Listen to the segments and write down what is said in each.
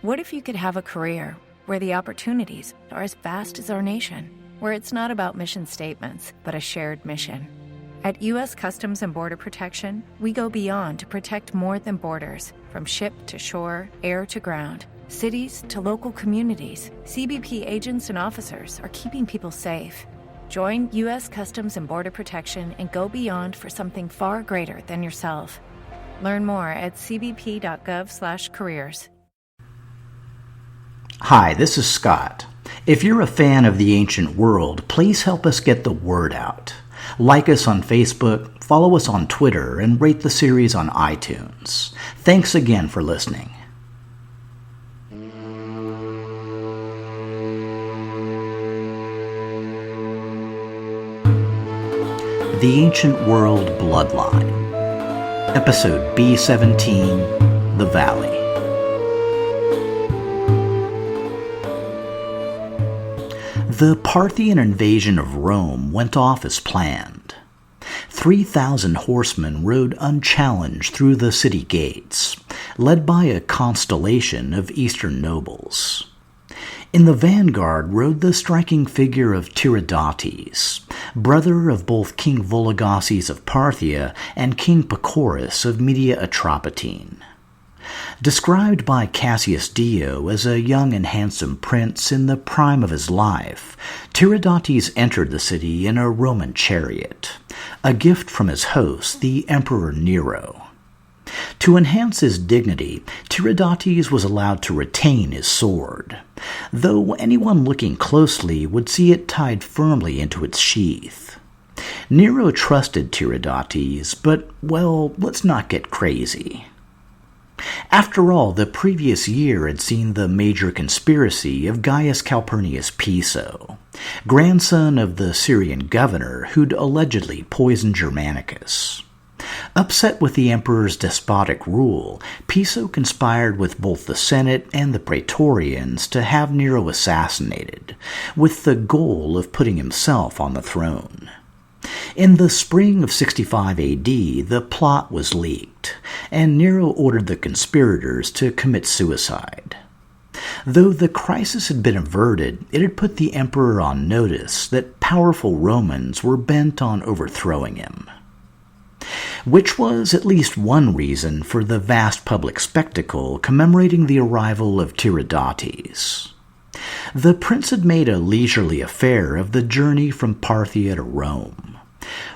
What if you could have a career where the opportunities are as vast as our nation, where it's not about mission statements, but a shared mission? At U.S. Customs and Border Protection, we go beyond to protect more than borders. From ship to shore, air to ground, cities to local communities, CBP agents and officers are keeping people safe. Join U.S. Customs and Border Protection and go beyond for something far greater than yourself. Learn more at cbp.gov/careers. Hi, this is Scott. If you're a fan of the ancient world, please help us get the word out. Like us on Facebook, follow us on Twitter, and rate the series on iTunes. Thanks again for listening. The Ancient World Bloodline. Episode B17, The Valley. The Parthian invasion of Rome went off as planned. 3,000 horsemen rode unchallenged through the city gates, led by a constellation of eastern nobles. In the vanguard rode the striking figure of Tiridates, brother of both King Vologases of Parthia and King Pacorus of Media Atropatene. Described by Cassius Dio as a young and handsome prince in the prime of his life, Tiridates entered the city in a Roman chariot, a gift from his host, the Emperor Nero. To enhance his dignity, Tiridates was allowed to retain his sword, though anyone looking closely would see it tied firmly into its sheath. Nero trusted Tiridates, but, well, let's not get crazy. After all, the previous year had seen the major conspiracy of Gaius Calpurnius Piso, grandson of the Syrian governor who'd allegedly poisoned Germanicus. Upset with the emperor's despotic rule, Piso conspired with both the Senate and the Praetorians to have Nero assassinated, with the goal of putting himself on the throne. In the spring of 65 AD, the plot was leaked, and Nero ordered the conspirators to commit suicide. Though the crisis had been averted, it had put the emperor on notice that powerful Romans were bent on overthrowing him. Which was at least one reason for the vast public spectacle commemorating the arrival of Tiridates. The prince had made a leisurely affair of the journey from Parthia to Rome.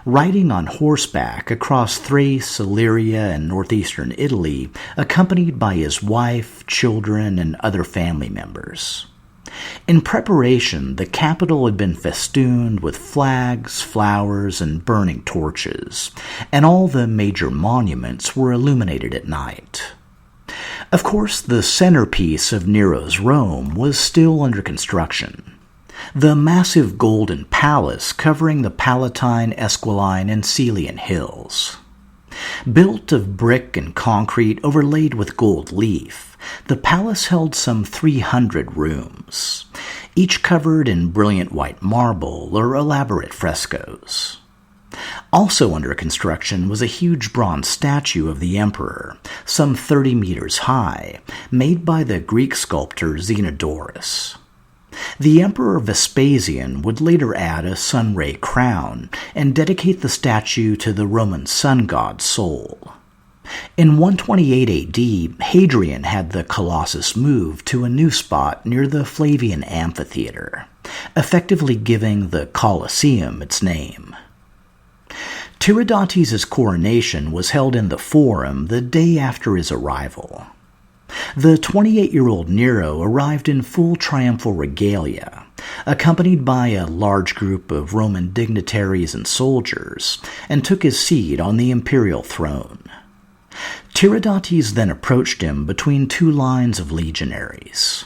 Riding on horseback across Thrace, Illyria, and northeastern Italy, accompanied by his wife, children, and other family members. In preparation, the capital had been festooned with flags, flowers, and burning torches, and all the major monuments were illuminated at night. Of course, the centerpiece of Nero's Rome was still under construction. The massive golden palace covering the Palatine, Esquiline, and Celian hills. Built of brick and concrete overlaid with gold leaf, the palace held some 300 rooms, each covered in brilliant white marble or elaborate frescoes. Also under construction was a huge bronze statue of the emperor, some 30 meters high, made by the Greek sculptor Zenodorus. The Emperor Vespasian would later add a sun-ray crown and dedicate the statue to the Roman sun god Sol. In 128 AD, Hadrian had the Colossus moved to a new spot near the Flavian Amphitheater, effectively giving the Colosseum its name. Tiridates' coronation was held in the Forum the day after his arrival. The 28-year-old Nero arrived in full triumphal regalia, accompanied by a large group of Roman dignitaries and soldiers, and took his seat on the imperial throne. Tiridates then approached him between two lines of legionaries.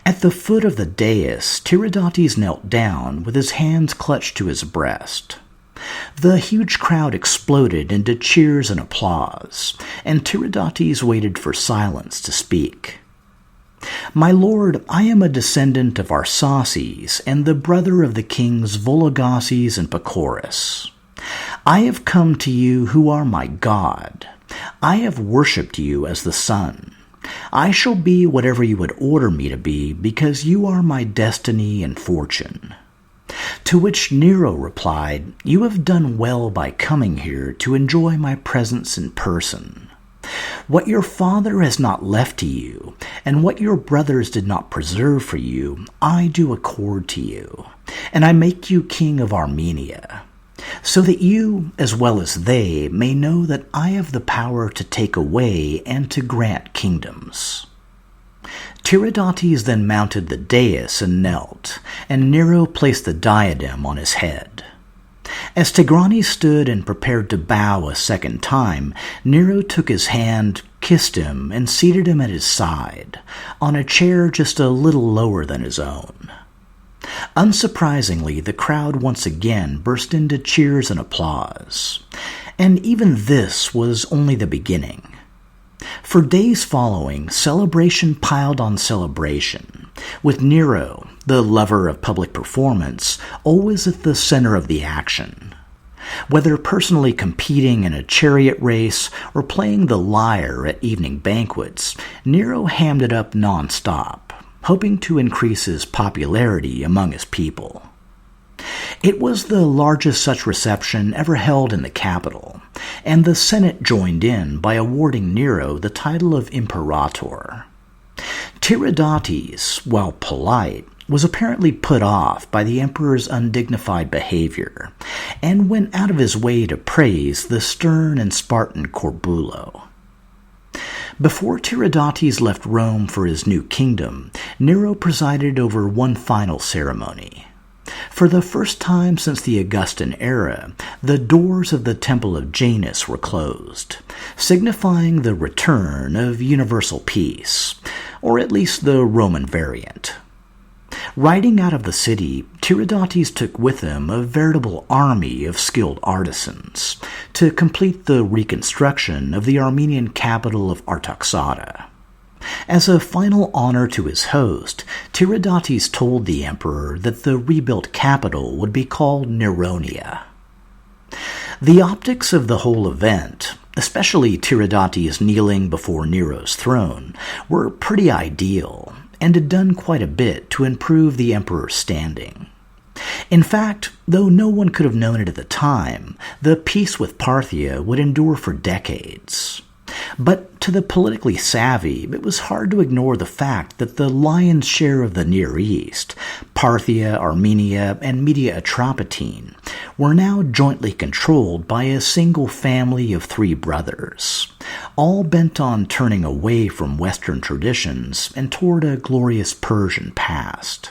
At the foot of the dais, Tiridates knelt down with his hands clutched to his breast. The huge crowd exploded into cheers and applause, and Tiridates waited for silence to speak. "My lord, I am a descendant of Arsaces and the brother of the kings Vologases and Pacorus. I have come to you who are my god. I have worshipped you as the sun. I shall be whatever you would order me to be, because you are my destiny and fortune." To which Nero replied, "You have done well by coming here to enjoy my presence in person. What your father has not left to you, and what your brothers did not preserve for you, I do accord to you, and I make you king of Armenia, so that you, as well as they, may know that I have the power to take away and to grant kingdoms." Tiridates then mounted the dais and knelt, and Nero placed the diadem on his head. As Tigranes stood and prepared to bow a second time, Nero took his hand, kissed him, and seated him at his side, on a chair just a little lower than his own. Unsurprisingly, the crowd once again burst into cheers and applause. And even this was only the beginning. For days following, celebration piled on celebration, with Nero, the lover of public performance, always at the center of the action. Whether personally competing in a chariot race or playing the lyre at evening banquets, Nero hammed it up non-stop, hoping to increase his popularity among his people. It was the largest such reception ever held in the capital, and the Senate joined in by awarding Nero the title of Imperator. Tiridates, while polite, was apparently put off by the emperor's undignified behavior, and went out of his way to praise the stern and Spartan Corbulo. Before Tiridates left Rome for his new kingdom, Nero presided over one final ceremony. For the first time since the Augustan era, the doors of the Temple of Janus were closed, signifying the return of universal peace, or at least the Roman variant. Riding out of the city, Tiridates took with him a veritable army of skilled artisans to complete the reconstruction of the Armenian capital of Artaxata. As a final honor to his host, Tiridates told the emperor that the rebuilt capital would be called Neronia. The optics of the whole event, especially Tiridates kneeling before Nero's throne, were pretty ideal, and had done quite a bit to improve the emperor's standing. In fact, though no one could have known it at the time, the peace with Parthia would endure for decades. But to the politically savvy, it was hard to ignore the fact that the lion's share of the Near East, Parthia, Armenia, and Media Atropatene, were now jointly controlled by a single family of 3 brothers, all bent on turning away from Western traditions and toward a glorious Persian past.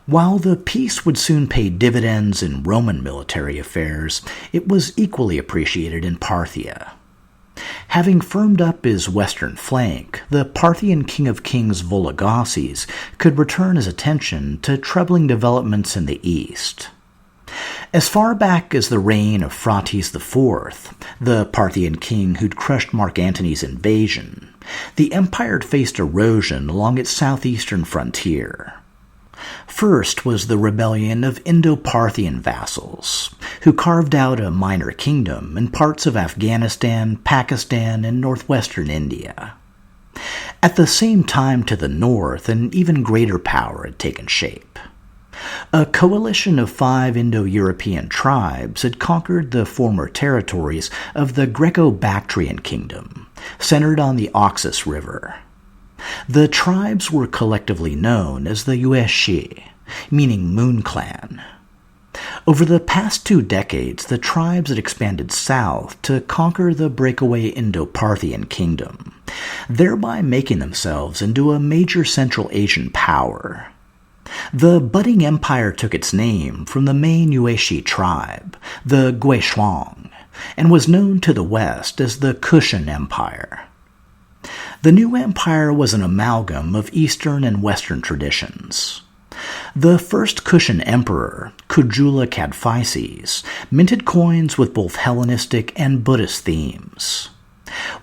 While the peace would soon pay dividends in Roman military affairs, it was equally appreciated in Parthia. Having firmed up his western flank, the Parthian king of kings Vologases could return his attention to troubling developments in the east. As far back as the reign of Phraates IV, the Parthian king who'd crushed Mark Antony's invasion, the empire faced erosion along its southeastern frontier. First was the rebellion of Indo-Parthian vassals, who carved out a minor kingdom in parts of Afghanistan, Pakistan, and northwestern India. At the same time to the north, an even greater power had taken shape. A coalition of 5 Indo-European tribes had conquered the former territories of the Greco-Bactrian kingdom, centered on the Oxus River. The tribes were collectively known as the Yueshi, meaning Moon Clan. Over the past 2 decades, the tribes had expanded south to conquer the breakaway Indo-Parthian kingdom, thereby making themselves into a major Central Asian power. The budding empire took its name from the main Yueshi tribe, the Guishuang, and was known to the west as the Kushan Empire. The new empire was an amalgam of Eastern and Western traditions. The first Kushan emperor, Kujula Kadphises, minted coins with both Hellenistic and Buddhist themes.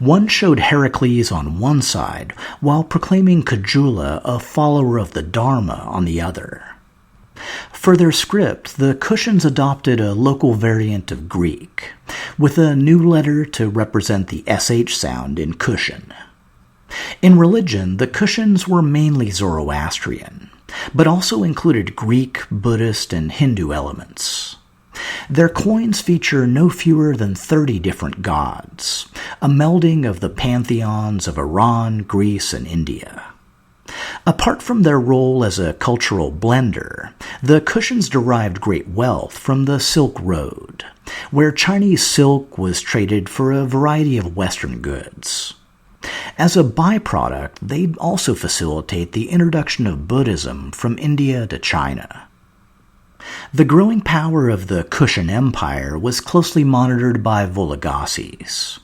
One showed Heracles on one side, while proclaiming Kujula a follower of the Dharma on the other. For their script, the Kushans adopted a local variant of Greek, with a new letter to represent the SH sound in Kushan. In religion, the Kushans were mainly Zoroastrian, but also included Greek, Buddhist, and Hindu elements. Their coins feature no fewer than 30 different gods, a melding of the pantheons of Iran, Greece, and India. Apart from their role as a cultural blender, the Kushans derived great wealth from the Silk Road, where Chinese silk was traded for a variety of Western goods. As a byproduct, they'd also facilitate the introduction of Buddhism from India to China. The growing power of the Kushan Empire was closely monitored by Vologases.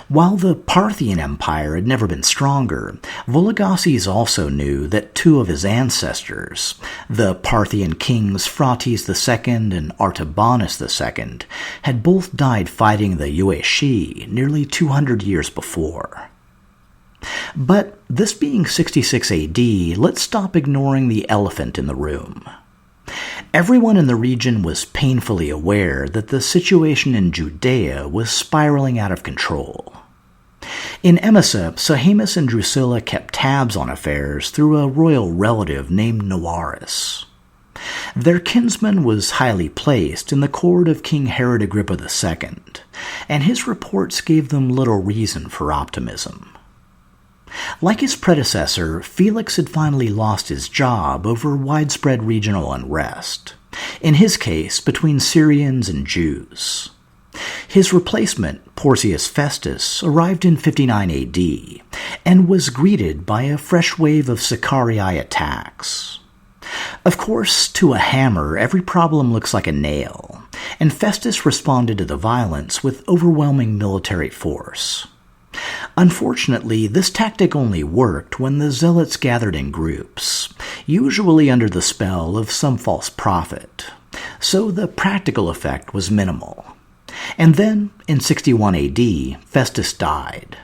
While the Parthian Empire had never been stronger, Vologases also knew that two of his ancestors, the Parthian kings Phraates II and Artabanus II, had both died fighting the Yue Shi nearly 200 years before. But this being 66 AD, let's stop ignoring the elephant in the room. Everyone in the region was painfully aware that the situation in Judea was spiraling out of control. In Emesa, Sohaemus and Drusilla kept tabs on affairs through a royal relative named Noaris. Their kinsman was highly placed in the court of King Herod Agrippa II, and his reports gave them little reason for optimism. Like his predecessor, Felix had finally lost his job over widespread regional unrest, in his case between Syrians and Jews. His replacement, Porcius Festus, arrived in 59 AD and was greeted by a fresh wave of Sicarii attacks. Of course, to a hammer, every problem looks like a nail, and Festus responded to the violence with overwhelming military force. Unfortunately, this tactic only worked when the zealots gathered in groups, usually under the spell of some false prophet, so the practical effect was minimal. And then, in 61 AD, Festus died.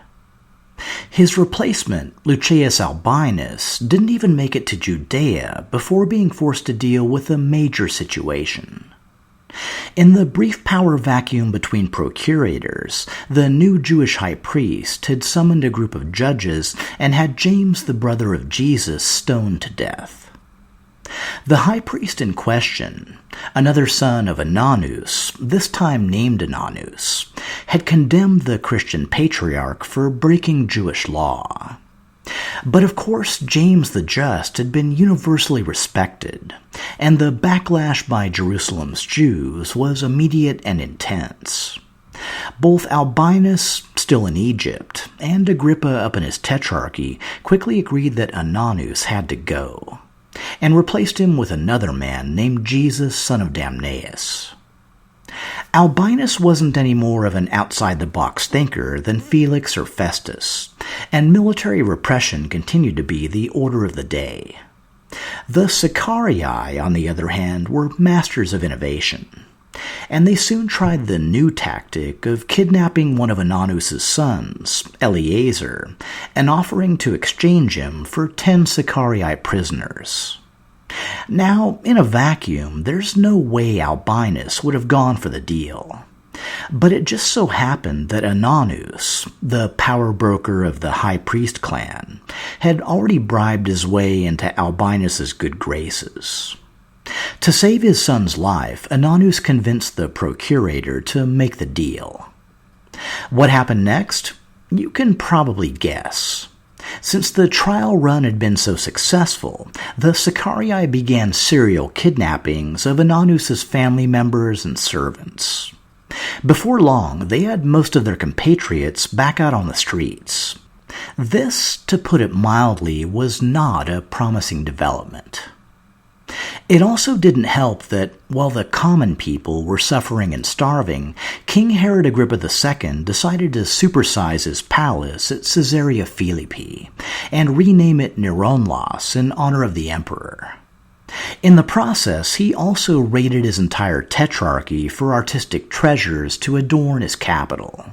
His replacement, Lucius Albinus, didn't even make it to Judea before being forced to deal with a major situation. In the brief power vacuum between procurators, the new Jewish high priest had summoned a group of judges and had James, the brother of Jesus, stoned to death. The high priest in question, another son of Ananus, this time named Ananus, had condemned the Christian patriarch for breaking Jewish law. But of course, James the Just had been universally respected, and the backlash by Jerusalem's Jews was immediate and intense. Both Albinus, still in Egypt, and Agrippa up in his tetrarchy quickly agreed that Ananus had to go, and replaced him with another man named Jesus, son of Damnaeus. Albinus wasn't any more of an outside-the-box thinker than Felix or Festus, and military repression continued to be the order of the day. The Sicarii, on the other hand, were masters of innovation, and they soon tried the new tactic of kidnapping one of Ananus's sons, Eleazar, and offering to exchange him for 10 Sicarii prisoners. Now, in a vacuum, there's no way Albinus would have gone for the deal. But it just so happened that Ananus, the power broker of the high priest clan, had already bribed his way into Albinus's good graces. To save his son's life, Ananus convinced the procurator to make the deal. What happened next? You can probably guess. Since the trial run had been so successful, the Sicarii began serial kidnappings of Ananus's family members and servants. Before long, they had most of their compatriots back out on the streets. This, to put it mildly, was not a promising development. It also didn't help that, while the common people were suffering and starving, King Herod Agrippa II decided to supersize his palace at Caesarea Philippi and rename it Neronlas in honor of the emperor. In the process, he also raided his entire tetrarchy for artistic treasures to adorn his capital.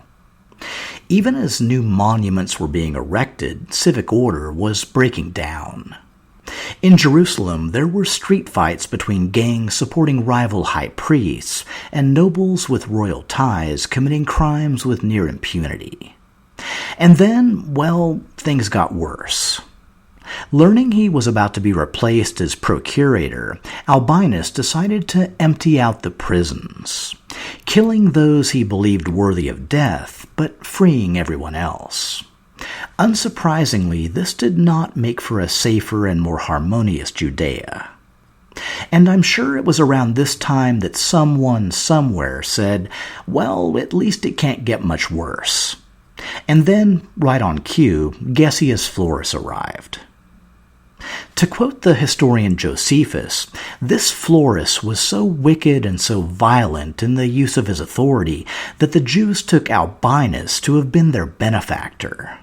Even as new monuments were being erected, civic order was breaking down. In Jerusalem, there were street fights between gangs supporting rival high priests and nobles with royal ties committing crimes with near impunity. And then, well, things got worse. Learning he was about to be replaced as procurator, Albinus decided to empty out the prisons, killing those he believed worthy of death, but freeing everyone else. Unsurprisingly, this did not make for a safer and more harmonious Judea. And I'm sure it was around this time that someone somewhere said, well, at least it can't get much worse. And then, right on cue, Gessius Florus arrived. To quote the historian Josephus, this Florus was so wicked and so violent in the use of his authority that the Jews took Albinus to have been their benefactor.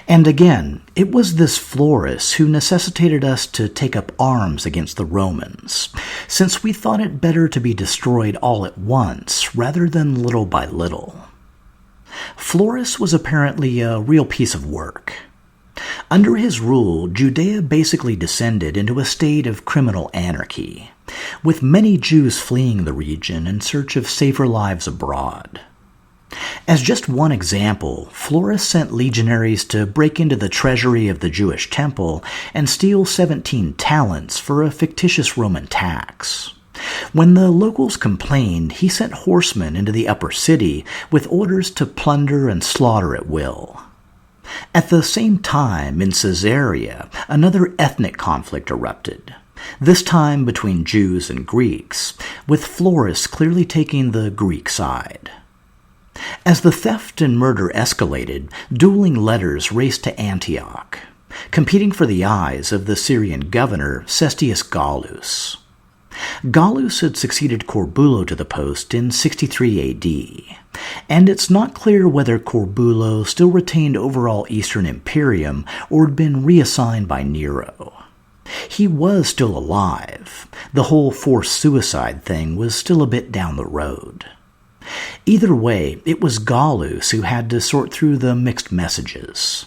And again, it was this Florus who necessitated us to take up arms against the Romans, since we thought it better to be destroyed all at once rather than little by little. Florus was apparently a real piece of work. Under his rule, Judea basically descended into a state of criminal anarchy, with many Jews fleeing the region in search of safer lives abroad. As just one example, Florus sent legionaries to break into the treasury of the Jewish temple and steal 17 talents for a fictitious Roman tax. When the locals complained, he sent horsemen into the upper city with orders to plunder and slaughter at will. At the same time, in Caesarea, another ethnic conflict erupted, this time between Jews and Greeks, with Florus clearly taking the Greek side. As the theft and murder escalated, dueling letters raced to Antioch, competing for the eyes of the Syrian governor Cestius Gallus. Gallus had succeeded Corbulo to the post in 63 AD, and it's not clear whether Corbulo still retained overall Eastern Imperium or had been reassigned by Nero. He was still alive. The whole forced suicide thing was still a bit down the road. Either way, it was Gallus who had to sort through the mixed messages.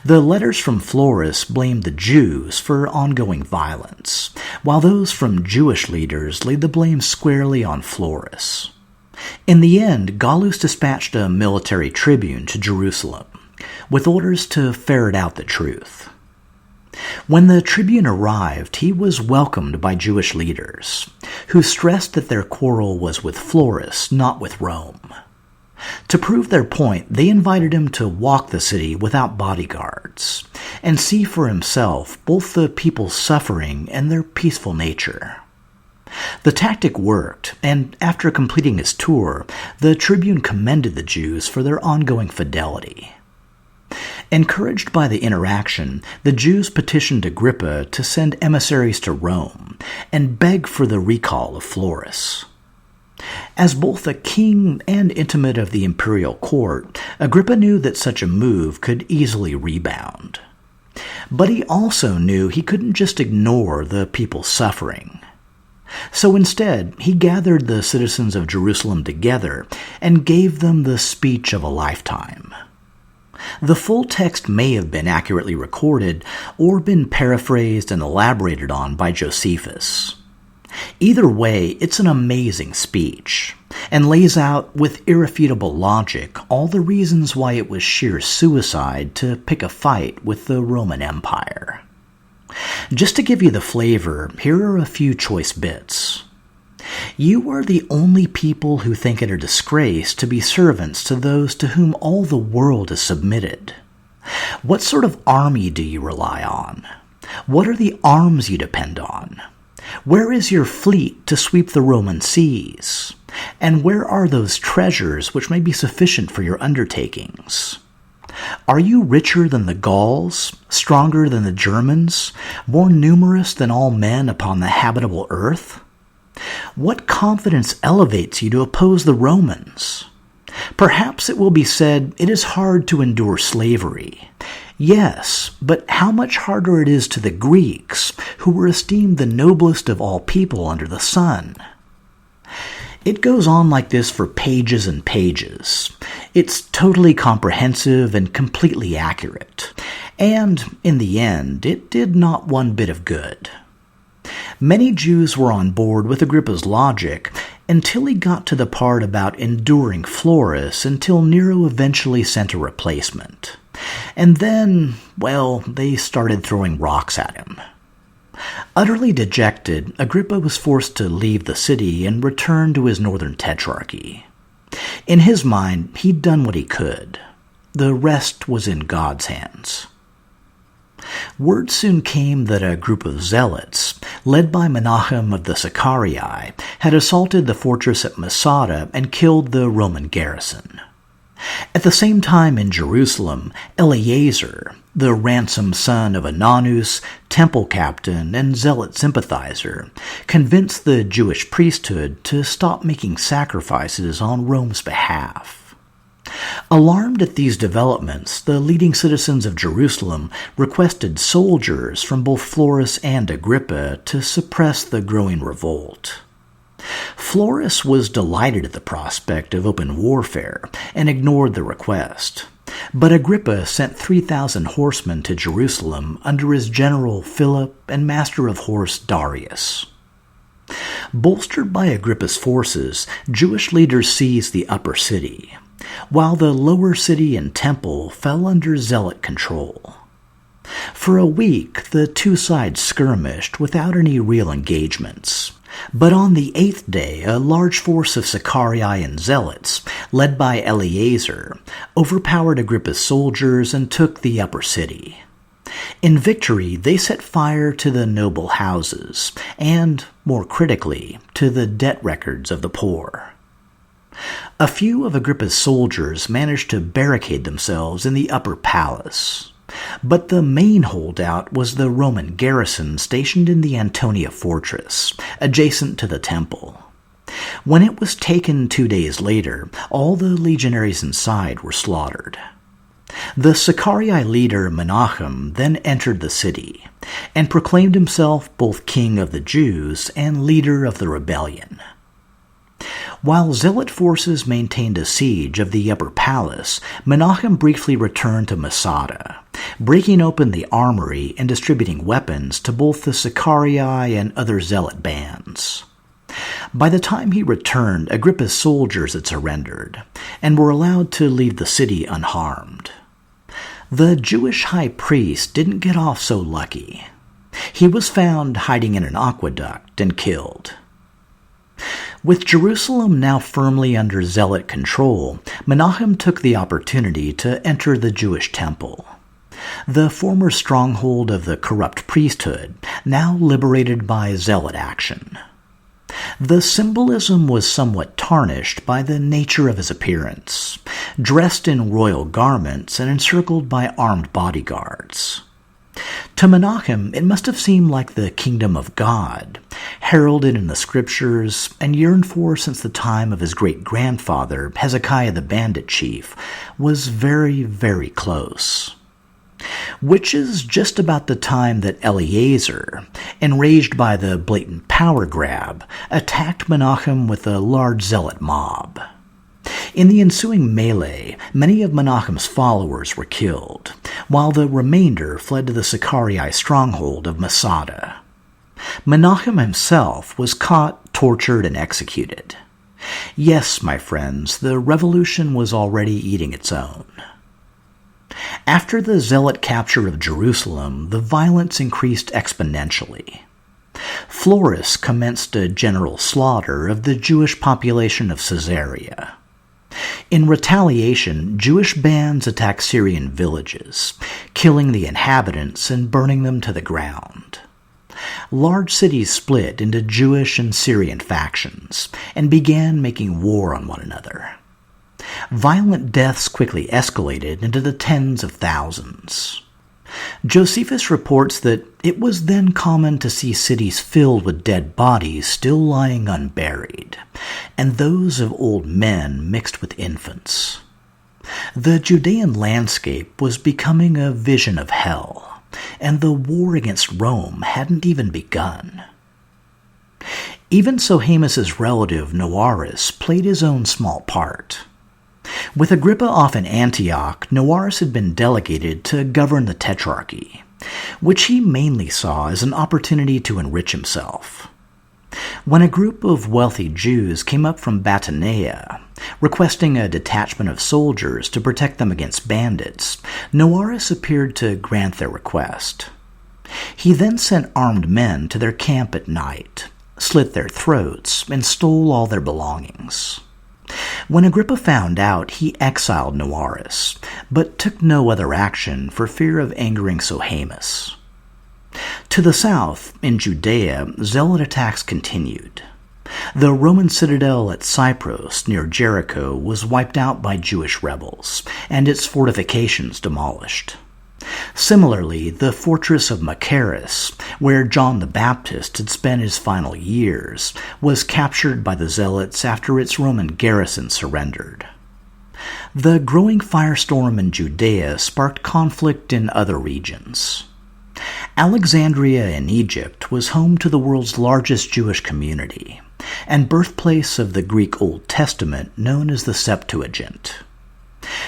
The letters from Florus blamed the Jews for ongoing violence, while those from Jewish leaders laid the blame squarely on Florus. In the end, Gallus dispatched a military tribune to Jerusalem, with orders to ferret out the truth. When the tribune arrived, he was welcomed by Jewish leaders, who stressed that their quarrel was with Florus, not with Rome. To prove their point, they invited him to walk the city without bodyguards, and see for himself both the people's suffering and their peaceful nature. The tactic worked, and after completing his tour, the tribune commended the Jews for their ongoing fidelity. Encouraged by the interaction, the Jews petitioned Agrippa to send emissaries to Rome and beg for the recall of Florus. As both a king and intimate of the imperial court, Agrippa knew that such a move could easily rebound. But he also knew he couldn't just ignore the people's suffering. So instead, he gathered the citizens of Jerusalem together and gave them the speech of a lifetime. The full text may have been accurately recorded or been paraphrased and elaborated on by Josephus. Either way, it's an amazing speech, and lays out with irrefutable logic all the reasons why it was sheer suicide to pick a fight with the Roman Empire. Just to give you the flavor, here are a few choice bits. You are the only people who think it a disgrace to be servants to those to whom all the world is submitted. What sort of army do you rely on? What are the arms you depend on? Where is your fleet to sweep the Roman seas? And where are those treasures which may be sufficient for your undertakings? Are you richer than the Gauls, stronger than the Germans, more numerous than all men upon the habitable earth? What confidence elevates you to oppose the Romans? Perhaps it will be said it is hard to endure slavery. Yes, but how much harder it is to the Greeks, who were esteemed the noblest of all people under the sun. It goes on like this for pages and pages. It's totally comprehensive and completely accurate. And, in the end, it did not one bit of good. Many Jews were on board with Agrippa's logic, until he got to the part about enduring Florus until Nero eventually sent a replacement. And then, well, they started throwing rocks at him. Utterly dejected, Agrippa was forced to leave the city and return to his northern tetrarchy. In his mind, he'd done what he could. The rest was in God's hands. Word soon came that a group of zealots, led by Menachem of the Sicarii, had assaulted the fortress at Masada and killed the Roman garrison. At the same time in Jerusalem, Eleazar, the ransomed son of Ananus, temple captain and zealot sympathizer, convinced the Jewish priesthood to stop making sacrifices on Rome's behalf. Alarmed at these developments, the leading citizens of Jerusalem requested soldiers from both Florus and Agrippa to suppress the growing revolt. Florus was delighted at the prospect of open warfare and ignored the request, but Agrippa sent 3,000 horsemen to Jerusalem under his general Philip and master of horse Darius. Bolstered by Agrippa's forces, Jewish leaders seized the upper city, while the lower city and temple fell under zealot control. For a week, the two sides skirmished without any real engagements. But on the 8th day, a large force of Sicarii and zealots, led by Eleazar, overpowered Agrippa's soldiers and took the upper city. In victory, they set fire to the noble houses and, more critically, to the debt records of the poor. A few of Agrippa's soldiers managed to barricade themselves in the upper palace, but the main holdout was the Roman garrison stationed in the Antonia fortress, adjacent to the temple. When it was taken 2 days later, all the legionaries inside were slaughtered. The Sicarii leader Menachem then entered the city and proclaimed himself both king of the Jews and leader of the rebellion. While zealot forces maintained a siege of the upper palace, Menachem briefly returned to Masada, breaking open the armory and distributing weapons to both the Sicarii and other zealot bands. By the time he returned, Agrippa's soldiers had surrendered and were allowed to leave the city unharmed. The Jewish high priest didn't get off so lucky. He was found hiding in an aqueduct and killed. With Jerusalem now firmly under zealot control, Menachem took the opportunity to enter the Jewish temple, the former stronghold of the corrupt priesthood, now liberated by zealot action. The symbolism was somewhat tarnished by the nature of his appearance, dressed in royal garments and encircled by armed bodyguards. To Menachem, it must have seemed like the kingdom of God, heralded in the scriptures and yearned for since the time of his great-grandfather, Hezekiah the bandit chief, was very, very close. Which is just about the time that Eleazar, enraged by the blatant power grab, attacked Menachem with a large zealot mob. In the ensuing melee, many of Menachem's followers were killed, while the remainder fled to the Sicarii stronghold of Masada. Menachem himself was caught, tortured, and executed. Yes, my friends, the revolution was already eating its own. After the zealot capture of Jerusalem, the violence increased exponentially. Florus commenced a general slaughter of the Jewish population of Caesarea. In retaliation, Jewish bands attacked Syrian villages, killing the inhabitants and burning them to the ground. Large cities split into Jewish and Syrian factions and began making war on one another. Violent deaths quickly escalated into the tens of thousands. Josephus reports that it was then common to see cities filled with dead bodies still lying unburied, and those of old men mixed with infants. The Judean landscape was becoming a vision of hell, and the war against Rome hadn't even begun. Even Sohaemus' relative Noarus played his own small part. With Agrippa off in Antioch, Noarus had been delegated to govern the Tetrarchy, which he mainly saw as an opportunity to enrich himself. When a group of wealthy Jews came up from Batanea, requesting a detachment of soldiers to protect them against bandits, Noaris appeared to grant their request. He then sent armed men to their camp at night, slit their throats, and stole all their belongings. When Agrippa found out, he exiled Noaris, but took no other action for fear of angering Sohaemus. To the south, in Judea, zealot attacks continued. The Roman citadel at Cyprus near Jericho was wiped out by Jewish rebels, and its fortifications demolished. Similarly, the fortress of Machaerus, where John the Baptist had spent his final years, was captured by the zealots after its Roman garrison surrendered. The growing firestorm in Judea sparked conflict in other regions. Alexandria in Egypt was home to the world's largest Jewish community, and birthplace of the Greek Old Testament known as the Septuagint.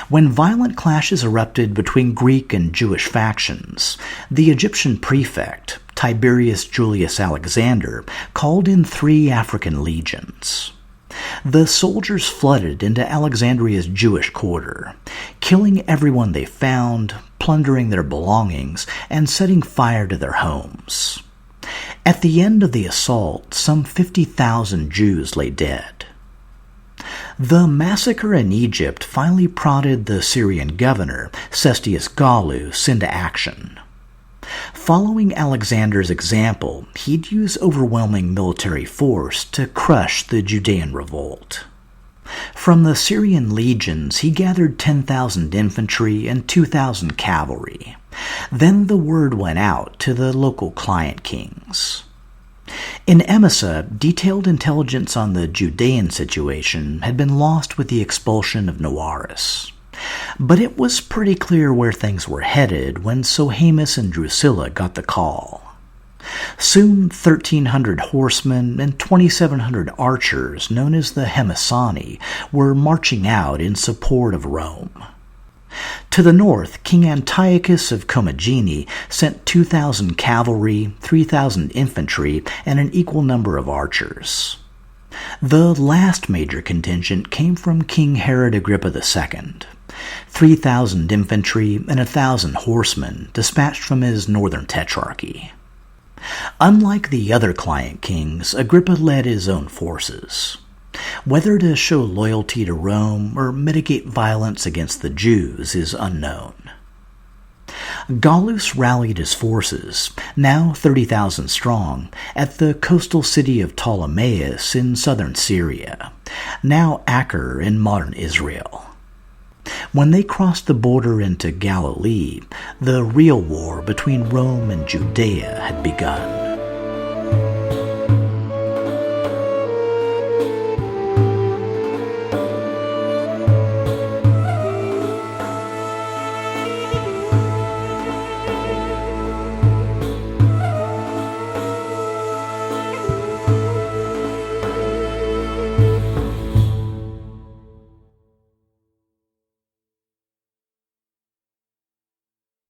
When violent clashes erupted between Greek and Jewish factions, the Egyptian prefect, Tiberius Julius Alexander, called in 3 African legions. The soldiers flooded into Alexandria's Jewish quarter, killing everyone they found, plundering their belongings, and setting fire to their homes. At the end of the assault, some 50,000 Jews lay dead. The massacre in Egypt finally prodded the Syrian governor, Cestius Gallus, into action. Following Alexander's example, he'd use overwhelming military force to crush the Judean revolt. From the Syrian legions, he gathered 10,000 infantry and 2,000 cavalry. Then the word went out to the local client kings. In Emesa, detailed intelligence on the Judean situation had been lost with the expulsion of Noaris. But it was pretty clear where things were headed when Sohaemus and Drusilla got the call. Soon 1,300 horsemen and 2,700 archers, known as the Hemesani, were marching out in support of Rome. To the north, King Antiochus of Commagene sent 2,000 cavalry, 3,000 infantry, and an equal number of archers. The last major contingent came from King Herod Agrippa II, 3,000 infantry and 1,000 horsemen dispatched from his northern tetrarchy. Unlike the other client kings, Agrippa led his own forces. Whether to show loyalty to Rome or mitigate violence against the Jews is unknown. Gallus rallied his forces, now 30,000 strong, at the coastal city of Ptolemais in southern Syria, now Acre in modern Israel. When they crossed the border into Galilee, the real war between Rome and Judea had begun.